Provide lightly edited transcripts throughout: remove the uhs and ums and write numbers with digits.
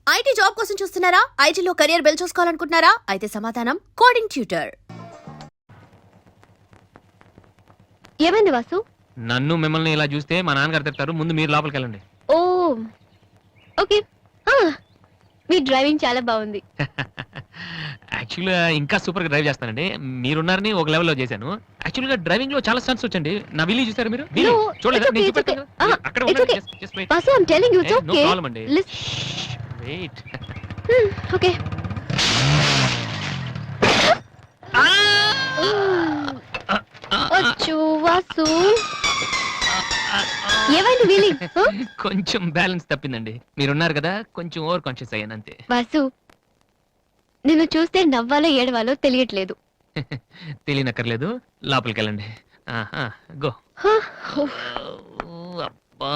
IT job కోసం చూస్తున్నారా? ఐటీలో కెరియర్ బిల్డ్ చూసుకోవాలనుకుంటున్నారా? అయితే సమాధానం కోడింగ్ ట్యూటర్. ఏమైంది వాసు? నన్ను మిమ్మల్ని ఇలా చూస్తే మా నాన్నగారు తిడతారు. ముందు మీరు లోపలికి వెళ్ళండి. ఓ ఓకే. మీ డ్రైవింగ్ చాలా బాగుంది. యాక్చువల్గా ఇంకా సూపర్ గా డ్రైవ్ చేస్తానండి. మీరున్నారని ఒక లెవెల్లో చేశాను. యాక్చువల్గా డ్రైవింగ్ లో చాలా స్టన్స్ వచ్చండి. నా విల్లి చూసారు మీరు? No, చూడలేదు, it's okay, నేను it's okay. చూపెడతాను. అక్కడ It's ఉండండి. okay. Just wait. Vasu, I'm telling you, it's No okay. problem అండి. Wait. Okay. అచ్చో వాసు, ఏమైంది వీలి? కొంచెం బ్యాలెన్స్ తప్పిందండి. మీరున్నారు కదా, కొంచెం ఓవర్ కాన్షియస్ అయ్యాను అంతే. వాసు, నిన్ను చూస్తే నవ్వాలో ఏడవాలో తెలియట్లేదు. తెలియనక్కర్లేదు, లోపలికి వెళ్ళండి. గో. అబ్బా,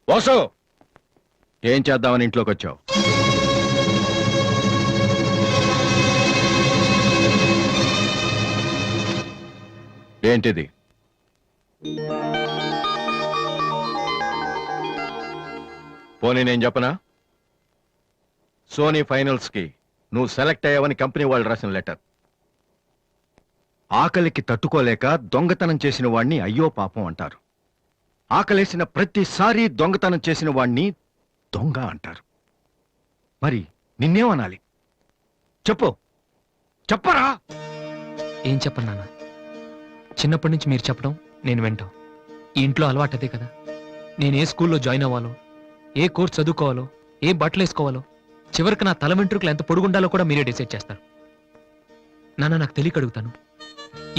వాసు, ఏం చేద్దామని ఇంట్లోకి వచ్చావు? ఏంటిది? పోనీ నేను చెప్పనా? సోనీ ఫైనల్స్ కి నువ్వు సెలెక్ట్ అయ్యావని కంపెనీ వాళ్ళు రాసిన లెటర్. ఆకలికి తట్టుకోలేక దొంగతనం చేసిన వాణ్ణి అయ్యో పాపం అంటారు. ఆకలేసిన ప్రతిసారి దొంగతనం చేసిన వాణ్ణి దొంగ అంటారు. మరి నిన్నేమనాలి? చెప్పు, చెప్పరా? ఏం చెప్పను నాన్న. చిన్నప్పటి నుంచి మీరు చెప్పడం, నేను వింటాం. ఈ ఇంట్లో అలవాటు అదే కదా. నేను ఏ స్కూల్లో జాయిన్ అవ్వాలో, ఏ కోర్స్ చదువుకోవాలో, ఏ బట్టలు వేసుకోవాలో, చివరికి నా తల వెంట్రుకలు ఎంత పొడుగుండాలో కూడా మీరే డిసైడ్ చేస్తారు. నాన్న, నాకు తెలియక అడుగుతాను,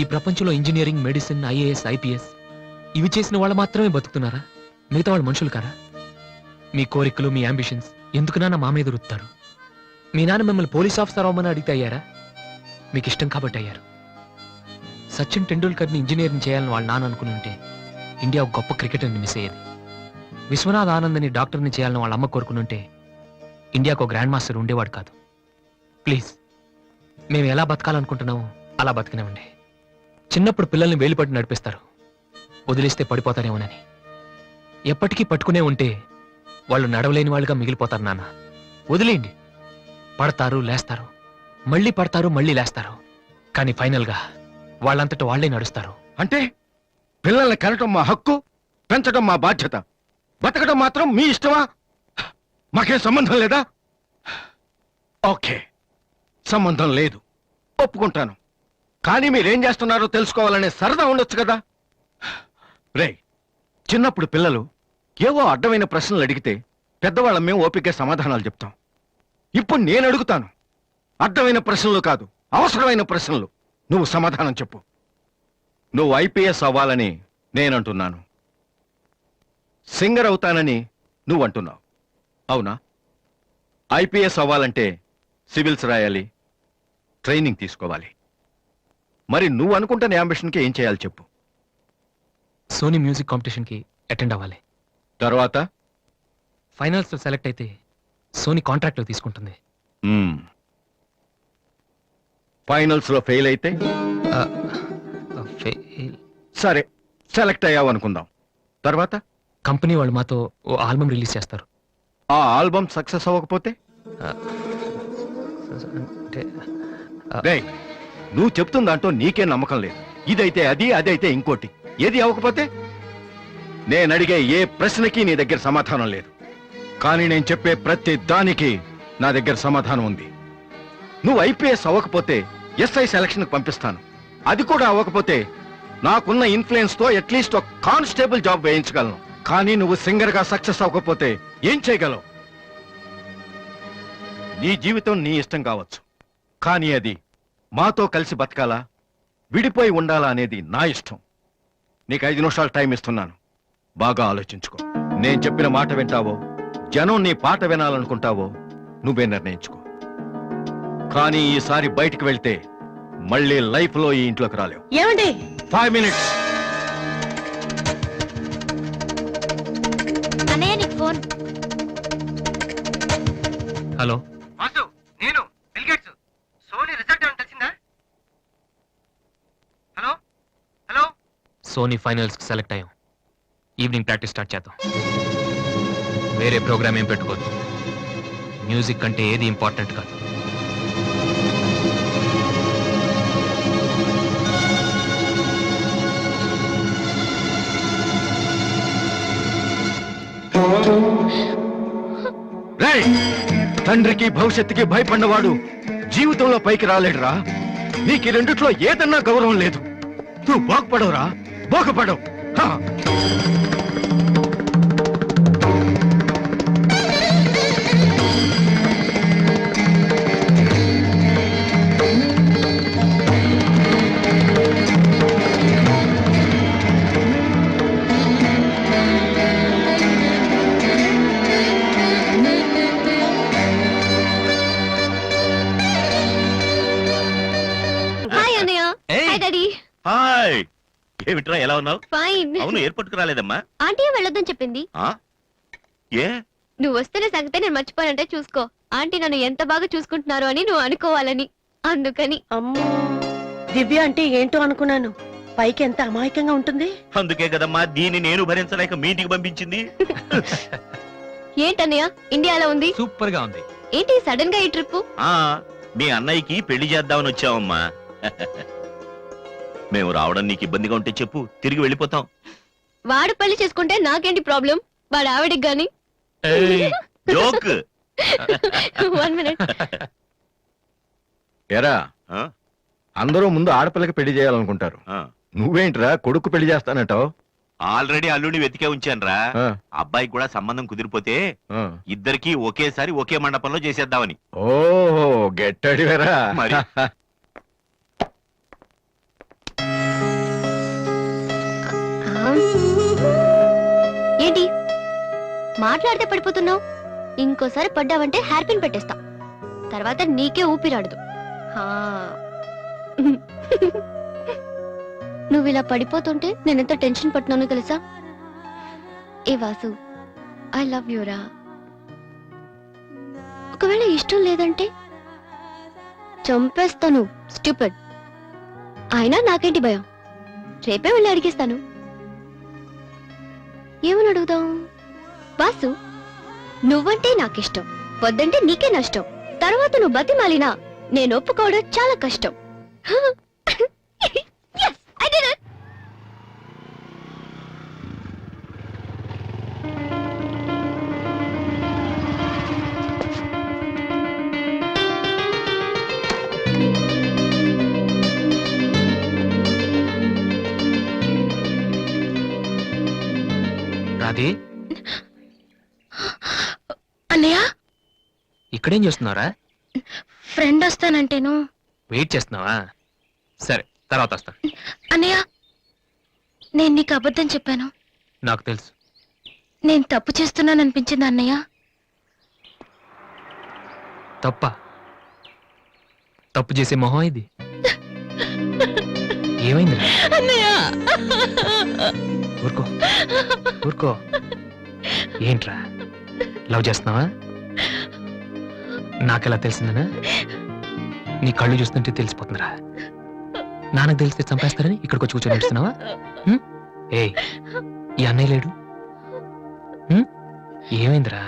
ఈ ప్రపంచంలో ఇంజనీరింగ్, మెడిసిన్, ఐఏఎస్, ఐపీఎస్ ఇవి చేసిన వాళ్ళు మాత్రమే బతుకుతున్నారా? మిగతా వాళ్ళు మనుషులు కారా? మీ కోరికలు, మీ అంబిషన్స్ ఎందుకు నాన్న మా మీద రుత్తారు? మీ నాన్న మిమ్మల్ని పోలీస్ ఆఫీసర్ అవ్వమని అడిగితే అయ్యారా? మీకు ఇష్టం కాబట్టి అయ్యారు. సచిన్ టెండూల్కర్ని ఇంజనీరింగ్ చేయాలని వాళ్ళ నాన్న అనుకుని ఉంటే ఇండియా ఒక గొప్ప క్రికెటర్ని మిస్ అయ్యేది. విశ్వనాథ్ ఆనంద్ని డాక్టర్ని చేయాలని వాళ్ళ అమ్మ కోరుకుని ఉంటే ఇండియాకు ఒక గ్రాండ్ మాస్టర్ ఉండేవాడు కాదు. ప్లీజ్, మేము ఎలా బతకాలనుకుంటున్నామో అలా బతికినామండి. చిన్నప్పుడు పిల్లల్ని వేలుపట్టి నడిపిస్తారు, వదిలేస్తే పడిపోతారేమోనని. ఎప్పటికీ పట్టుకునే ఉంటే వాళ్ళు నడవలేని వాళ్ళుగా మిగిలిపోతారు. నాన్న, వదిలేయండి. పడతారు, లేస్తారు, మళ్ళీ పడతారు, మళ్ళీ లేస్తారు. కానీ ఫైనల్గా వాళ్ళంతట వాళ్లే నడుస్తారు. అంటే పిల్లల్ని కనటం మా హక్కు, పెంచడం మా బాధ్యత, బతకడం మాత్రం మీ ఇష్టమా? మాకేం సంబంధం లేదా? ఓకే, సంబంధం లేదు, ఒప్పుకుంటాను. కానీ మీరేం చేస్తున్నారో తెలుసుకోవాలనే సరదా ఉండొచ్చు కదా. రే, చిన్నప్పుడు పిల్లలు ఏవో అడ్డమైన ప్రశ్నలు అడిగితే పెద్దవాళ్ళం మేము ఓపికగా సమాధానాలు చెప్తాం. ఇప్పుడు నేను అడుగుతాను, అడ్డమైన ప్రశ్నలు కాదు, అవసరమైన ప్రశ్నలు. నువ్వు సమాధానం చెప్పు. నువ్వు ఐపీఎస్ అవ్వాలని నేనంటున్నాను, సింగర్ అవుతానని నువ్వు అంటున్నావు. అవునా? ఐపీఎస్ అవ్వాలంటే సివిల్స్ రాయాలి, ట్రైనింగ్ తీసుకోవాలి. మరి నువ్వు అనుకుంటున్న అంబిషన్కి ఏం చేయాలి చెప్పు. సోనీ మ్యూజిక్ కాంపిటీషన్కి అటెండ్ అవ్వాలి. తర్వాత ఫైనల్స్లో సెలెక్ట్ అయితే సోనీ కాంట్రాక్ట్లో తీసుకుంటుంది. ఫైనల్స్ లో ఫెయిల్ అయితే సరే, సెలెక్ట్ అయ్యావు అనుకుందాం. తర్వాత కంపెనీ వాళ్ళు మాతో ఓ ఆల్బమ్ రిలీజ్ చేస్తారు. ఆ ఆల్బమ్ సక్సెస్ అవ్వకపోతే? అంటే రేయ్, నువ్వు చెప్తుందంటూ నీకే నమ్మకం లేదు. ఇదైతే అది, అదైతే ఇంకోటి. ఏది అవ్వకపోతే? నేను అడిగే ఏ ప్రశ్నకి నీ దగ్గర సమాధానం లేదు. కానీ నేను చెప్పే ప్రతి దానికి నా దగ్గర సమాధానం ఉంది. నువ్వు ఐపీఎస్ అవ్వకపోతే ఎస్ఐ సెలక్షన్ పంపిస్తాను. అది కూడా అవ్వకపోతే నాకున్న ఇన్ఫ్లుయెన్స్ తో అట్లీస్ట్ ఒక కానిస్టేబుల్ జాబ్ వేయించగలను. కానీ నువ్వు సింగర్ గా సక్సెస్ అవ్వకపోతే ఏం చేయగలవు? నీ జీవితం నీ ఇష్టం కావచ్చు, కానీ అది మాతో కలిసి బతకాలా, విడిపోయి ఉండాలా అనేది నా ఇష్టం. నీకు 5 నిమిషాలు టైం ఇస్తున్నాను, బాగా ఆలోచించుకో. నేను చెప్పిన మాట వింటావో, జనం నీ పాట వినాలనుకుంటావో నువ్వే నిర్ణయించుకో. కానీ ఈసారి బయటికి వెళ్తే మళ్ళీ లైఫ్ లో ఈ ఇంట్లోకి రాలేవు. ఏమండి? 5 మినిట్స్. అన్నయ్య, నీకు ఫోన్. హలో వాసు, నేను బిల్ గేట్స్. సోనీ రిజల్ట్ ఏమైనా తెలిసిందా? హలో హలో, సోనీ ఫైనల్స్కి సెలెక్ట్ అయ్యాం. ఈవినింగ్ ప్రాక్టీస్ స్టార్ట్ చేద్దాం. వేరే ప్రోగ్రామ్ ఏం పెట్టుకోవద్దు. మ్యూజిక్ అంటే ఏది ఇంపార్టెంట్ కాదు. రేయ్, తండ్రికి భవిష్యత్తుకి భయపడినవాడు జీవితంలో పైకి రాలేడురా. నీకు ఈ రెండిట్లో ఏదన్నా గౌరవం లేదు. నువ్వు బాగుపడవురా, బాగుపడవు. హా. హాయ్ అన్నయ్య. ఏయ్. Hi daddy. హాయ్, ఏమిట్రా ఎలా ఉన్నావు? ఫైన్. అవును, ఎయిర్పోర్ట్ కు రాలేదమ్మా? ఆంటీ వెళ్ళొద్దని చెప్పింది. ఆ? ఏ? నువ్వు వస్తున్న సంగతే నేను మర్చిపోయానంటే చూసుకో. ఆంటీ నన్ను ఎంత బాగా చూసుకుంటున్నారు అని నువ్వు అనుకోవాలని. అందుకని. అమ్మో, దివ్య అంటే ఏంటో అనుకున్నాను. పైకి ఎంత అమాయకంగా ఉంటుంది. అందుకే కదమ్మా దీన్ని నేను భరించలేక మీ ఇంటికి పంపించింది. ఏంటన్నయ్య ఇండియాలో ఉంది? సూపర్ గా ఉంది. ఏంటి సడన్ గా ఈ ట్రిప్? ఆ మీ అన్నయ్యకి పెళ్లి చేద్దామని వచ్చావమ్మా. మేము రావడం నీకు ఇబ్బందిగా ఉంటే చెప్పు, తిరిగి వెళ్ళిపోతాం. వాడు పెళ్లి చేసుకుంటే నాకేంటి ప్రాబ్లం? వాడు ఆవిడికి గాని. ఏయ్, జోక్. 1 minute. ఎరా, ఆ? అందరూ ముందు ఆడపిల్లకి పెళ్లి చేయాలనుకుంటారు. ఆ. నువ్వేంట్రా కొడుకు పెళ్లి చేస్తానంటావు? ఆల్రెడీ అల్లుడిని వెతికే ఉంచానురా. అబ్బాయికి కూడా సంబంధం కుదిరిపోతే ఇద్దరికి ఒకేసారి ఒకే మండపంలో చేసేద్దామని. ఓహో, గెట్టడివేరా మరి. ఏంటి మాట్లాడితే పడిపోతున్నావు? ఇంకోసారి పడ్డావంటే హెయిర్ పిన్ పెట్టేస్తా. తర్వాత నీకే ఊపిరాడదు. హా. నువ్వు ఇలా పడిపోతుంటే నేనెంత టెన్షన్ పడుతున్నానో తెలుసా? ఏ వాసు, ఐ లవ్ యూరా. ఒకవేళ ఇష్టం లేదంటే చంపేస్తాను. స్టూపిడ్. అయినా నాకేంటి భయం? రేపే వెళ్ళి అడిగేస్తాను. ఏమని అడుగుదాం? వాసు, నువ్వంటే నాకిష్టం, వద్దంటే నీకే నష్టం. తర్వాత నువ్వు బతిమాలినా నేను ఒప్పుకోవడం చాలా కష్టం. Yes, I did it. Radhe, అన్నయ్య, ఇక్కడేం చేస్తున్నారా? ఫ్రెండ్ వస్తానంటేను. వెయిట్ చేస్తున్నావా? సరే, తర్వాత వస్తా. అన్నయ్య, నేను నీకు అబద్ధం చెప్పాను. నాకు తెలుసు. నేను తప్పు చేస్తున్నాను అనిపించింది అన్నయ్య. తప్ప? తప్పు చేసే మొహం ఇది. ఏమైందిరా? అన్నయ్య, ఊరుకో, ఊరుకో. ఏంట్రా, లవ్ చేస్తున్నావా? నాకెలా తెలిసిందనా? నీ కళ్ళు చూస్తుంటే తెలిసిపోతుందిరా. నాన్నకు తెలిస్తే చంపేస్తారని ఇక్కడికి వచ్చి కూర్చొని నడుస్తున్నావా? ఏ, ఈ అన్నయ్య లేడు? ఏమైందిరా?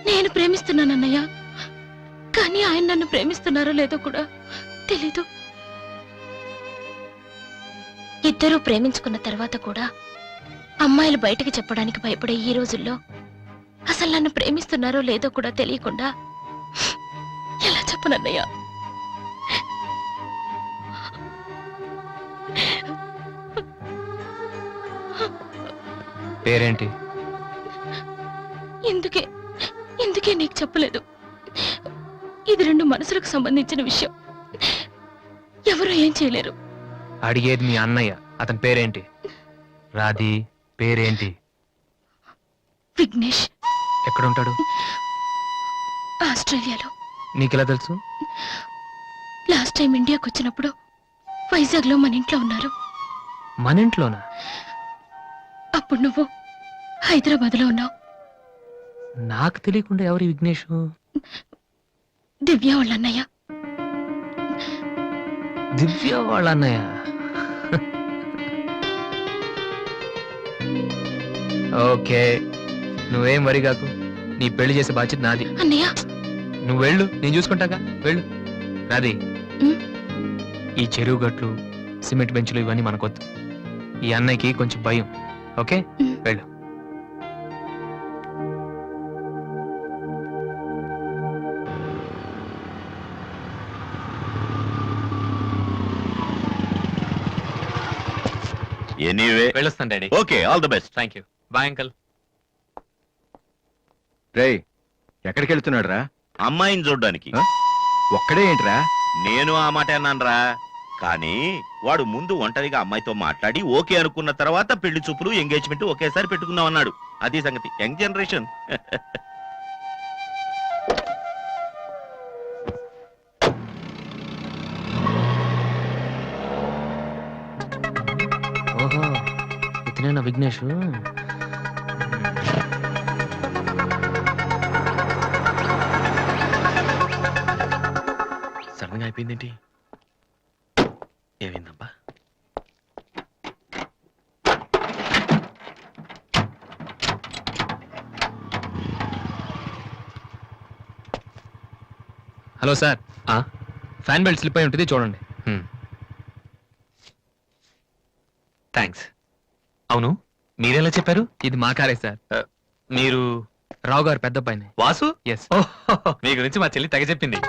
నేను ప్రేమిస్తున్నాను అన్నయ్య, కానీ ఆయన నన్ను ప్రేమిస్తున్నారో లేదో కూడా తెలీదు. ఇద్దరూ ప్రేమించుకున్న తర్వాత కూడా అమ్మాయిలు బయటకు చెప్పడానికి భయపడే ఈ రోజుల్లో అసలు నన్ను ప్రేమిస్తున్నారో లేదో కూడా తెలియకుండా ఎలా చెప్పనన్నయ్య? పేరేంటి? ఎందుకే నీకు చెప్పలేదు. ఇది రెండు మనసులకు సంబంధించిన విషయం. ఎవరు ఏం చేయలేరు. అడిగేది మీ అన్నయ్య. అతని పేరేంటి? రాధి పేరేంటి? విఘ్నేష్. ఎక్కడుంటాడు? ఆస్ట్రేలియాలో. నీకెలా తెలుసు? లాస్ట్ టైం ఇండియాకి వచ్చినప్పుడు వైజాగ్ లో మన ఇంట్లో ఉన్నారు. మన ఇంట్లోనా? అప్పుడు నువ్వు హైదరాబాద్ లో ఉన్నావు. నాకు తెలియకుండా ఎవరి విఘ్నేష్? దివ్య వాళ్ళ అన్నయ్య. దివ్య వాళ్ళ అన్నయ్య. ఓకే, నువ్వేం వరి కాకు. నీ పెళ్లి చేసే బాధ్యత నాది. అన్నయ్య నువ్వు వెళ్ళు, నేను చూసుకుంటాగా. వెళ్ళు రాది. ఉమ్. ఈ చెరువు గట్లు, సిమెంట్ బెంచులు ఇవన్నీ మనకొద్దు. ఈ అన్నయ్యకి కొంచెం భయం. Okay, um. వెళ్ళు. ఎనీవే వెళ్ళొస్తాను daddy. Okay, all the best. Thank you. Bye uncle. రేయ్, ఎక్కడికి వెళ్తున్నాడు రా? అమ్మాయిని చూడ్డానికి. ఆ? ఒక్కడే ఏంట్రా? నేను ఆ మాట అన్నానురా, కానీ వాడు ముందు ఒంటరిగా అమ్మాయితో మాట్లాడి ఓకే అనుకున్న తర్వాత పెళ్లి చూపులు ఎంగేజ్మెంట్ ఒకేసారి పెట్టుకుందాం అన్నాడు. అది సంగతి. Young generation. ఓహో, ఇతనేనా విఘ్నేష్? సడన్ గా అయిపోయిందేంటి? ఏమైందబ్బా? Hello sir, fan belt slip అయి ఉంటుంది, చూడండి. థ్యాంక్స్. అవును, మీరెలా చెప్పారు? ఇది మా కారే సార్. మీరు రావు గారు పెద్ద పైన. వాసు? ఎస్. మీ గురించి మా చెల్లి తెగ చెప్పింది.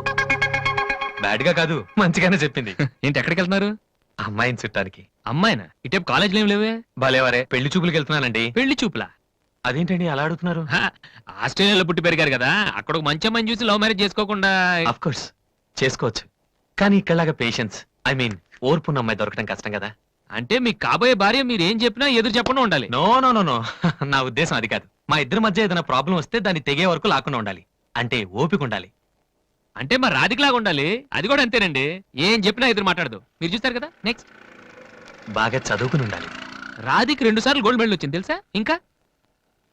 బ్యాడ్ గా కాదు, మంచిగానే చెప్పింది. ఏంటి, ఎక్కడికి వెళ్తున్నారు? అమ్మాయిని చుట్టానికి. అమ్మాయినా? ఇటేపు కాలేజీలో ఏం లేవే. భలేవరే, పెళ్లి చూపులకు వెళ్తున్నానండి. పెళ్లి చూపులా? అదేంటండి అలా అడుగుతున్నారు? హ, ఆస్ట్రేలియాలో పుట్టి పెరిగారు కదా, అక్కడ ఒక మంచి అమ్మాయిని చూసి లవ్ మ్యారేజ్ చేసుకోకుండా. అఫ్ కోర్స్ చేసుకోవచ్చు, కానీ ఇక్కడలాగా పేషెన్స్, ఐ మీన్ ఓర్పున్న అమ్మాయి దొరకడం కష్టం కదా. అంటే మీకు కాబోయే భార్య మీరు ఏం చెప్పినా ఎదురు చెప్పకుండా ఉండాలి. నో నో నో నో, నా ఉద్దేశం అది కాదు. మా ఇద్దరి మధ్య ఏదైనా ప్రాబ్లం వస్తే దాన్ని తెగే వరకు లాకుండా ఉండాలి. అంటే ఓపిక ఉండాలి. అంటే మరి రాధికలాగా ఉండాలి. అది కూడా అంతేనండి, ఏం చెప్పినా ఎదురు మాట్లాడదు. మీరు చూస్తారు కదా. నెక్స్ట్, బాగా చదువుకుని ఉండాలి. రాధికి 2 సార్లు గోల్డ్ మెడల్ వచ్చింది తెలుసా? ఇంకా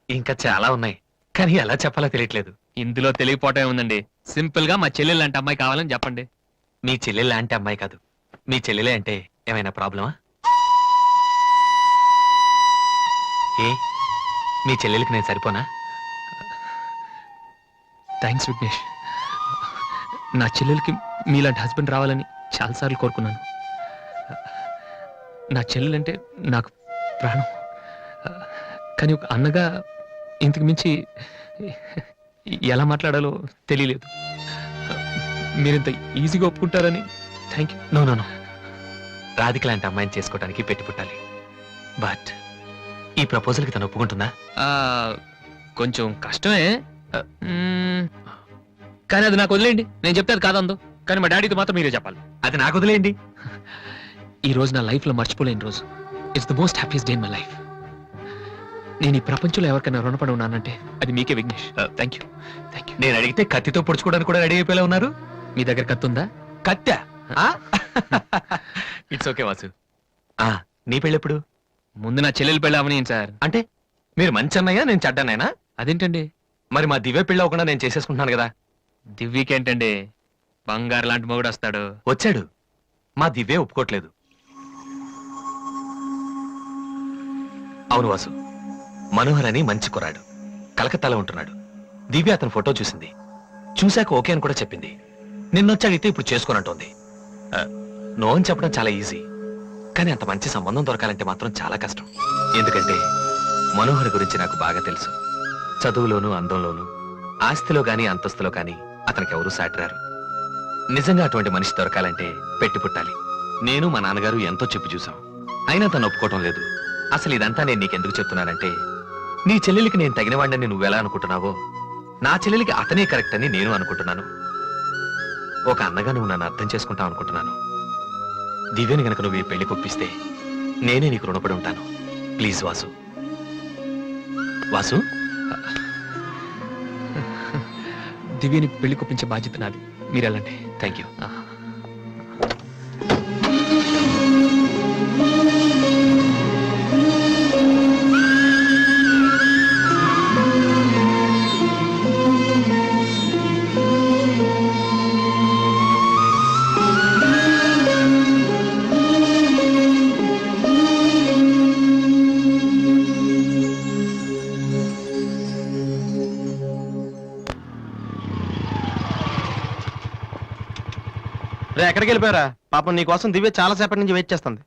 ఇంకా చాలా ఉన్నాయి, కానీ ఎలా చెప్పాలో తెలియట్లేదు. ఇందులో తెలియపోవటం ఏముందండి, సింపుల్ గా మా చెల్లెలు లాంటి అమ్మాయి కావాలని చెప్పండి. మీ చెల్లెలు లాంటి అమ్మాయి కాదు, మీ చెల్లెలే అంటే ఏమైనా ప్రాబ్లమా? ఏ, మీ చెల్లెలకి నేను సరిపోనా? థ్యాంక్స్ విఘ్నేష్. నా చెల్లెలకి మీలాంటి హస్బెండ్ రావాలని చాలాసార్లు కోరుకున్నాను. నా చెల్లెలంటే నాకు ప్రాణం. కానీ ఒక అన్నగా ఇంతకు మించి ఎలా మాట్లాడాలో తెలియలేదు. మీరింత ఈజీగా ఒప్పుకుంటారని thank you. No no no, Radhika లాంటి అమ్మాయిని చేసుకోవడానికి పెట్టి పుట్టాలి. బట్ ఈ ప్రపోజల్కి తను ఒప్పుకుంటుందా? కొంచెం కష్టమే, కానీ అది నాకు వదిలేయండి, నేను చెప్తే అది కాదందు. కానీ మా డాడీతో మాత్రం మీరే చెప్పాలి. అది నాకు వదిలేయండి. ఈ రోజు నా లైఫ్లో మర్చిపోలేని రోజు. It's the most happiest day in my life. నేను ఈ ప్రపంచంలో ఎవరికైనా రుణపడి ఉన్నానంటే అది మీకే Vignesh. Thank you, thank you. నేను అడిగితే కత్తితో పొడుచుకోవడానికి కూడా రెడీ అయిపోయేలా ఉన్నారు. మీ దగ్గర కత్తుందా? కత్తా? It's okay Vasu. నీ పెళ్ళెప్పుడు? ముందు నా చెల్లెలు పెళ్ళి అవనీయండి సార్. అంటే మీరు మంచి అన్నయ్య, నేను చెడ్డనైనా? అదేంటండి, మరి మా దివ్య పెళ్ళి అవ్వకుండా నేను చేసేసుకుంటున్నాను కదా. దివ్యకేంటండి, బంగారు లాంటి మొగుడు వస్తాడు. వచ్చాడు, మా దివ్య ఒప్పుకోట్లేదు. అవును వాసు, మనోహర్ అని మంచి కుర్రాడు, కలకత్తాలో ఉంటున్నాడు. దివ్య అతని ఫోటో చూసింది, చూశాక ఓకే అని కూడా చెప్పింది. నిన్నొచ్చి అడిగితే ఇప్పుడు చేసుకోనంటోంది. నో అని చెప్పడం చాలా ఈజీ, కానీ అంత మంచి సంబంధం దొరకాలంటే మాత్రం చాలా కష్టం. ఎందుకంటే మనోహర్ గురించి నాకు బాగా తెలుసు. చదువులోను, అందంలోను, ఆస్తిలో గాని అంతస్తులో గాని అతనికి ఎవరూ సాటిరారు. నిజంగా అటువంటి మనిషి దొరకాలంటే పెట్టి పుట్టాలి. నేను మా నాన్నగారు ఎంతో చెప్పి చూసాం, అయినా తను ఒప్పుకోవటం లేదు. అసలు ఇదంతా నేను నీకెందుకు చెప్తున్నానంటే, నీ చెల్లెలికి నేను తగినవాడిని నువ్వెలా అనుకుంటున్నావో, నా చెల్లెలికి అతనే కరెక్ట్ అని నేను అనుకుంటున్నాను. ఒక అన్నగా నువ్వు నన్ను అర్థం చేసుకుంటావు అనుకుంటున్నాను. దివ్యని గనక నువ్వు ఈ పెళ్లి కొప్పిస్తే నేనే నీకు రుణపడి ఉంటాను. ప్లీజ్ వాసు. వాసు, దివ్యని పెళ్లి కొప్పించే బాధ్యత నాది, మీరు వెళ్ళండి. Thank you. రే ఎక్కడికి వెళ్ళిపోయారా? పాపం నీ కోసం దివ్య చాలా సేపటి నుంచి వెయిట్ చేస్తుంది.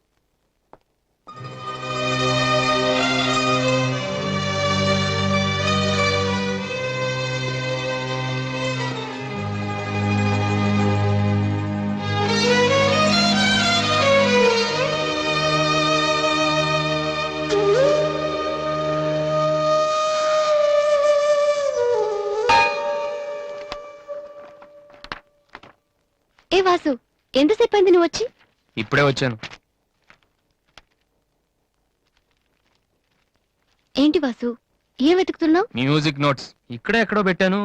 ఏ వాసు, ఎంతసేపు అయింది నువ్వు వచ్చి? ఇప్పుడే వచ్చాను. ఏంటి వాసు, ఏం వెతుకుతున్నావు? మ్యూజిక్ నోట్స్ ఇక్కడే ఎక్కడో పెట్టాను,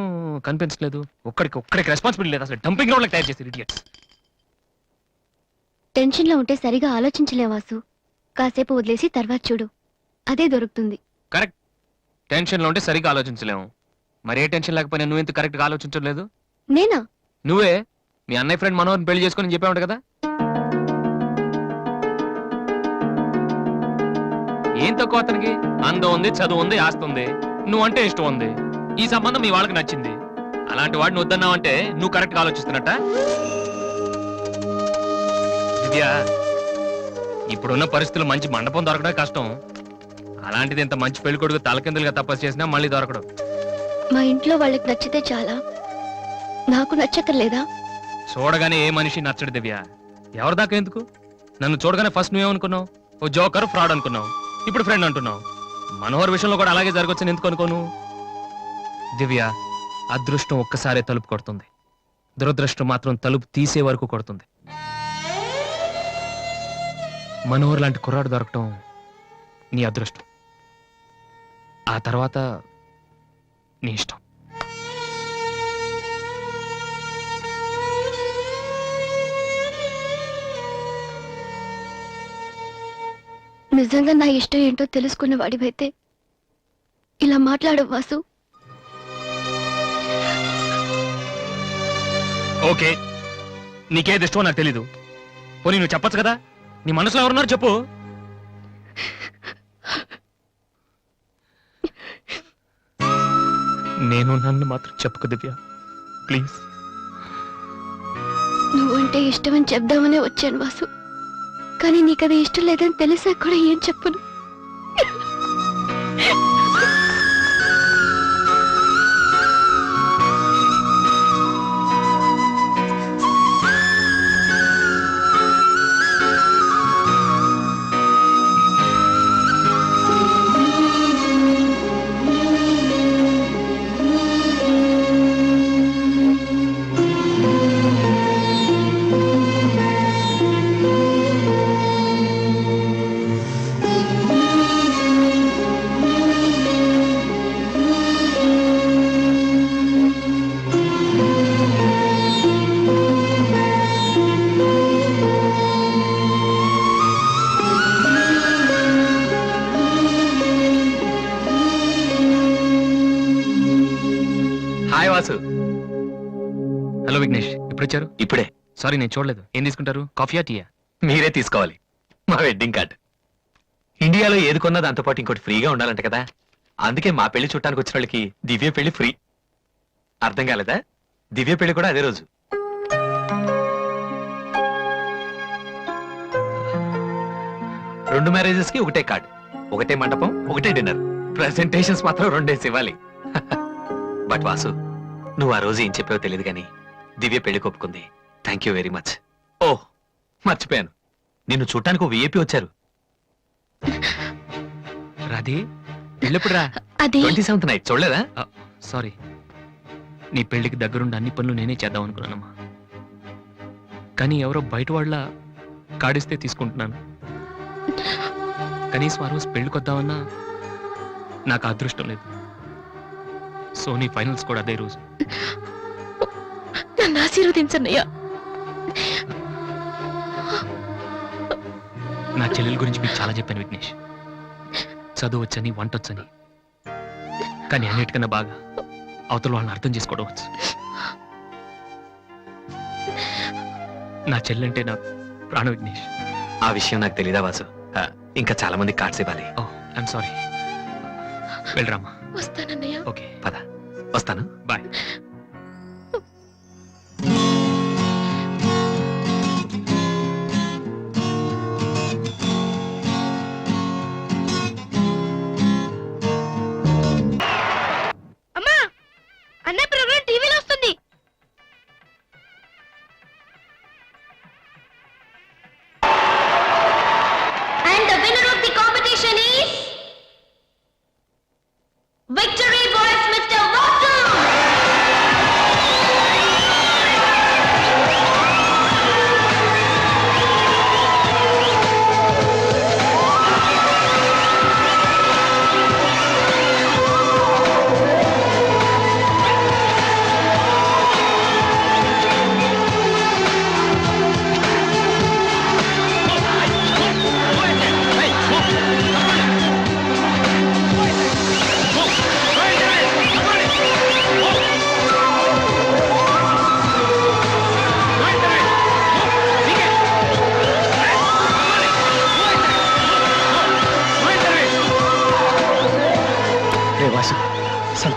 కనిపించలేదు. ఒక్కడికి రెస్పాన్సిబిలిటీ లేదు అసలు. డంపింగ్ గ్రౌండ్ తయారు చేసి ఇడియట్స్. టెన్షన్ లో ఉంటే సరిగా ఆలోచించలే వాసు. కాసేపు వదిలేసి తర్వాత చూడు, అదే దొరుకుతుంది. కరెక్ట్. టెన్షన్ లో ఉంటే సరిగ్గా ఆలోచించలేము. మరే టెన్షన్ లేకపోయినా నువ్వు ఎందుకు కరెక్ట్ గా ఆలోచించలేదు? నేనా? నువ్వే మీ అన్నయ్య ఫ్రెండ్ మనోహర్ని పెళ్లి చేసుకొని చెప్పావు కదా. ఏం తక్కువ అతనికి? అందం ఉంది, చదువు ఉంది, ఆస్తి ఉంది, నువ్వంటే ఇష్టం ఉంది. ఈ సంబంధం మీ వాళ్ళకి నచ్చింది. అలాంటి వాడిని వద్దన్నావంటే నువ్వు కరెక్ట్ గా ఆలోచిస్తున్నట్ట. దివ్య, ఇప్పుడున్న పరిస్థితులు మంచి మండపం దొరకడం కష్టం. అలాంటిది ఇంత మంచి పెళ్లి కొడుకు తలకిందులుగా తపస్సు చేసినా మళ్ళీ దొరకడు. మా ఇంట్లో వాళ్ళకి నచ్చితే చాలా, నాకు నచ్చక్కర్లేదా? చూడగానే ఏ మనిషి నచ్చడు దివ్య. ఎవరి దాకా ఎందుకు? నన్ను చూడగానే ఫస్ట్ నువ్వేమనుకున్నావు? ఓ జోకర్, ఫ్రాడ్ అనుకున్నావు. ఇప్పుడు ఫ్రెండ్ అంటున్నావు. మనోహర్ విషయంలో కూడా అలాగే జరగొచ్చని ఎందుకు అనుకోను? దివ్య, అదృష్టం ఒక్కసారే తలుపు కొడుతుంది, దురదృష్టం మాత్రం తలుపు తీసే వరకు కొడుతుంది. మనోహర్ లాంటి కుర్రాడు దొరకటం నీ అదృష్టం. ఆ తర్వాత నీ ఇష్టం. నిజంగా నా ఇష్టం ఏంటో తెలుసుకున్న వాడివైతే ఇలా మాట్లాడవు వాసు. ఓకే, నీకేది ఇష్టమో నాకు తెలీదు. పోనీ నువ్వు చెప్పొచ్చు కదా. నీ మనసులో ఎవరున్నారు చెప్పు. నేను నన్ను మాత్రం చెప్పుకు దివ్య, ప్లీజ్. నువ్వంటే ఇష్టమని చెప్దామనే వచ్చాను వాసు, కానీ నీకది ఇష్టం లేదని తెలిసా కూడా ఏం చెప్పను. హాయ్ వాసు. హలో విఘ్నేష్, ఎప్పుడు వచ్చారు? ఇప్పుడే. సారీ, నేను చూడలేదు. ఏం తీసుకుంటారు, కాఫీయా టీయా? మీరే తీసుకోవాలి. మా వెడ్డింగ్ కార్డ్. ఇండియాలో ఏది కొన్నా దాంతో పాటు ఇంకోటి ఫ్రీగా ఉండాలంట కదా. అందుకే మా పెళ్లి చుట్టానికి వచ్చిన వాళ్ళకి దివ్య పెళ్లి ఫ్రీ. అర్థం కాలేదా? దివ్య పెళ్లి కూడా అదే రోజు. రెండు మ్యారేజెస్ కి ఒకటే కార్డ్, ఒకటే మండపం, ఒకటే డిన్నర్. ప్రెసెంటేషన్స్ మాత్రం రెండేసి ఇవ్వాలి. బట్ వాసు, నువ్వు ఆ రోజు ఏం చెప్పావో తెలియదు కానీ దివ్య పెళ్లి ఒప్పుకుంది. Thank you very much. ఓ మర్చిపోయాను, నిన్ను చూడటానికి ఓ విఐపి వచ్చారు. రాధే, పెళ్ళెప్పుడు రా? అది 27th నైట్ చూడలేదా? సారీ, నీ పెళ్లికి దగ్గరుండి అన్ని పనులు నేనే చేద్దాం అనుకున్నానమ్మా. కానీ ఎవరో బయట వాళ్ళ కాడిస్తే తీసుకుంటున్నాను. కనీసం ఆ రోజు పెళ్లికొద్దామన్నా నాకు అదృష్టం లేదు. సోనీ ఫైనల్స్ కూడా అదే రోజు. నన్ను ఆశీర్వదించన్నయ్యా. నా చెల్లెల గురించి మీకు చాలా చెప్పాను విఘ్నేష్. చదువు వచ్చని, వంట వచ్చని, కానీ అన్నిటికన్నా బాగా అవతల వాళ్ళని అర్థం చేసుకోవడం వచ్చు. నా చెల్లెంటే నా ప్రాణ విఘ్నేష్. ఆ విషయం నాకు తెలీదా వాసు? ఇంకా చాలా మంది కార్డ్స్ ఇవ్వాలి. ఓ ఐఎమ్ సారీ. వెళ్ళరామా. వస్తానన్నయ్య. ఓకే, పద, వస్తాను. బాయ్.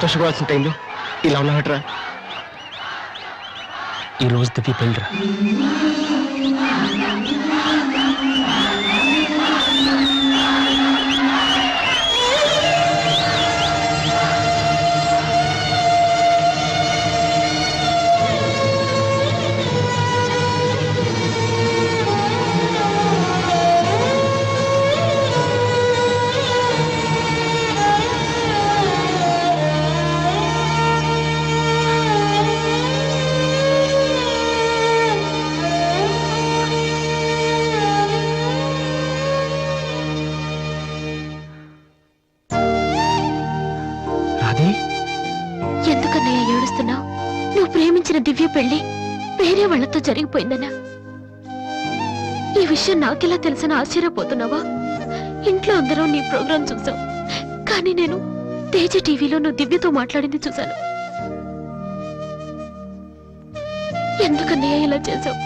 సంతోషపడాల్సిన టైంలో ఇలా ఉన్నాడరా. ఈ రోజు దివ్య పెళ్ళిరా. రాధే, ఎందుకన్నయ్య ఏడుస్తున్నావు? నువ్వు ప్రేమించిన దివ్య పెళ్లి వేరే వాళ్లతో జరిగిపోయిందనా? ఈ విషయం నాకెలా తెలుసని ఆశ్చర్యపోతున్నావా? ఇంట్లో అందరం నీ ప్రోగ్రాం చూసాం, కానీ నేను తేజ టీవీలో నువ్వు దివ్యతో మాట్లాడింది చూశాను. ఎందుకన్నయ్య ఇలా చేశావు?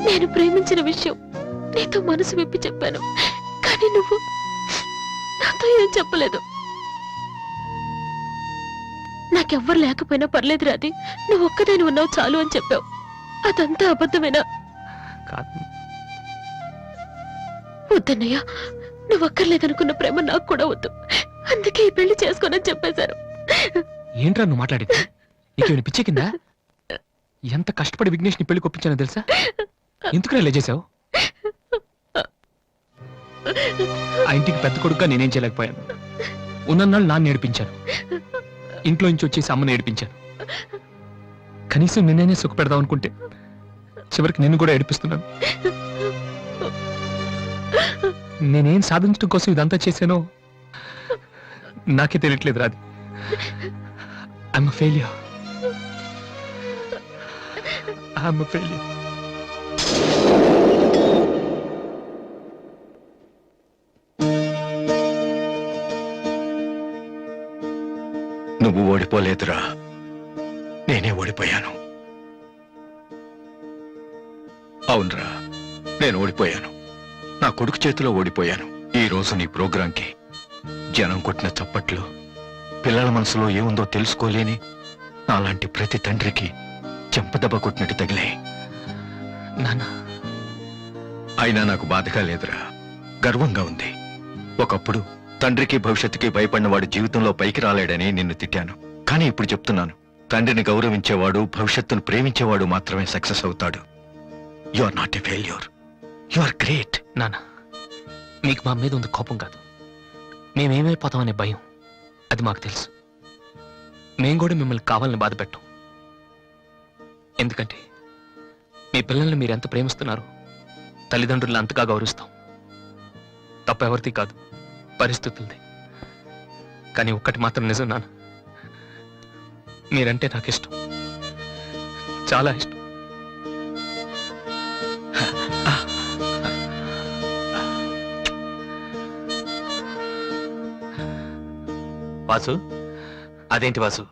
నేను ప్రేమించిన విషయం నీతో మనసు విప్పి చెప్పాను, కానీ నువ్వు నాతో ఏం చెప్పలేదు. నాకెవ్వరు లేకపోయినా పర్లేదు రాది, నువ్వు ఒక్కదాని ఉన్నావు చాలు అని చెప్పావు. అదంతా అబద్ధమేనా? కాదు. వద్దన్నయ్య, నువ్వు అక్కర్లేదనుకున్న ప్రేమ నాకు కూడా వద్దు. అందుకే ఈ పెళ్లి చేసుకోనని చెప్పేశారు. ఏంట్రా నువ్వు మాట్లాడింది? నీకేమైనా పిచ్చి కిందా? ఎంత కష్టపడి విఘ్నేష్ ని పెళ్లి కొప్పించానో తెలుసా? ఎందుకు ఇలా చేసావు? ఆ ఇంటికి పెద్ద కొడుకుగా నేనేం చేయలేకపోయాను. ఉన్నన్నాళ్ళు నాన్న నేర్పించాను, ఇంట్లో నుంచి వచ్చేసి అమ్మని ఏడిపించాను. కనీసం నిన్నేనే సుఖ పెడదాం అనుకుంటే చివరికి నిన్ను కూడా ఏడిపిస్తున్నాను. నేనేం సాధించడం కోసం ఇదంతా చేశానో నాకే తెలియట్లేదు Radhi. I'm failure. I'm failure. నువ్వు ఓడిపోలేదురా, నేనే ఓడిపోయాను. అవునరా, నేను ఓడిపోయాను. నా కొడుకు చేతిలో ఓడిపోయాను. ఈ రోజు నీ ప్రోగ్రాంకి జనం కొట్టిన చప్పట్లు, పిల్లల మనసులో ఏముందో తెలుసుకోలేని నాలాంటి ప్రతి తండ్రికి చెంపదెబ్బ కొట్టినట్టు తగిలే. నాన్న, అయినా నాకు బాధగా లేదురా, గర్వంగా ఉంది. ఒకప్పుడు తండ్రికి భవిష్యత్తుకి భయపడిన వాడు జీవితంలో పైకి రాలేడని నిన్ను తిట్టాను. కానీ ఇప్పుడు చెప్తున్నాను, తండ్రిని గౌరవించేవాడు, భవిష్యత్తును ప్రేమించేవాడు మాత్రమే సక్సెస్ అవుతాడు. You are not a failure, you are great. నాన్న, మీకు మా మీద ఉంది కోపం కాదు, మేమేమైపోతామనే భయం. అది మాకు తెలుసు. మేం కూడా మిమ్మల్ని కావాలని బాధ పెట్టాం. ఎందుకంటే మీ పిల్లల్ని మీరు ఎంత ప్రేమిస్తున్నారో తల్లిదండ్రులను అంతగా గౌరవిస్తాం. తప్ప ఎవరిది కాదు, పరిస్థితులది. కానీ ఒక్కటి మాత్రం నిజం నాన్న, మీరంటే నాకు ఇష్టం, చాలా ఇష్టం. వాసు, అదేంటి వాసు,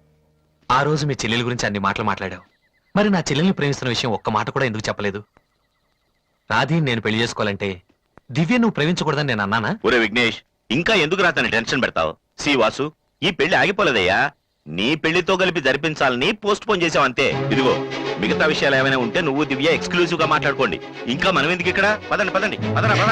ఆ రోజు మీ చెల్లెల గురించి అన్ని మాటలు మాట్లాడావు. మరి నా చెల్లెల్ని ప్రేమిస్తున్న విషయం ఒక్క మాట కూడా ఎందుకు చెప్పలేదు? రాధీని నేను పెళ్లి చేసుకోవాలంటే దివ్య నువ్వు ప్రేమించకూడదని నేను అన్నానా? ఒరే విఘ్నేష్, ఇంకా ఎందుకు రాతని టెన్షన్ పెడతావు? సి వాసు, ఈ పెళ్లి ఆగిపోలేదయ్యా. నీ పెళ్లితో కలిపి జరిపించాలని పోస్ట్ పోన్ చేసావంతే. ఇదిగో, మిగతా విషయాలు ఏమైనా ఉంటే నువ్వు దివ్య ఎక్స్క్లూజివ్ గా మాట్లాడుకోండి. ఇంకా మనం ఎందుకు ఇక్కడ? పదండి పదండి, పదరా పద.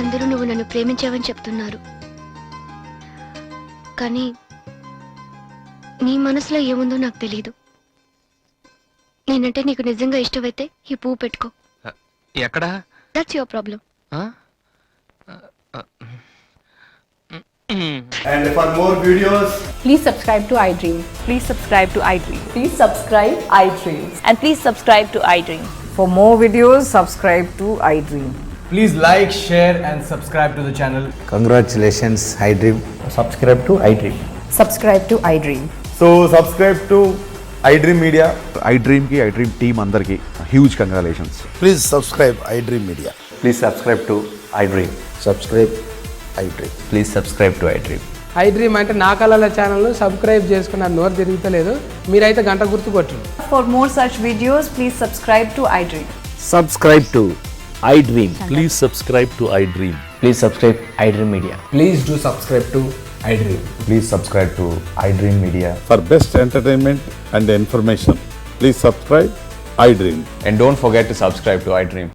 అందరూ నువ్వు నన్ను ప్రేమించావని చెప్తున్నారు, కానీ నీ మనసులో ఏముందో నాకు తెలీదు. నేనంటే నీకు నిజంగా ఇష్టమైతే ఈ పువ్వు పెట్టుకో. ఎక్కడా? That's your problem. And for more videos, Please subscribe to iDream. Please subscribe to iDream. Please subscribe iDream. And please subscribe to iDream. For more videos, subscribe to iDream. please like, share and subscribe to the channel. Congratulations, iDream. Subscribe to iDream. Subscribe to iDream. So subscribe to iDream Media. iDream ki iDream team అందరికి huge congratulations. Please subscribe iDream Media. Please subscribe to iDream. Subscribe iDream. Please subscribe to iDream. I dream అంటే నా కళల channel subscribe చేసుకున్న నోరు తిరుగుతలేదు, మీరైతే గంట గుర్తు కొట్టండి. For more such videos, please subscribe to iDream. Subscribe to iDream. Please subscribe to iDream. Please subscribe iDream Media. Please do subscribe to iDream. Please subscribe to iDream Media. For best entertainment and information, please subscribe iDream. And don't forget to subscribe to iDream.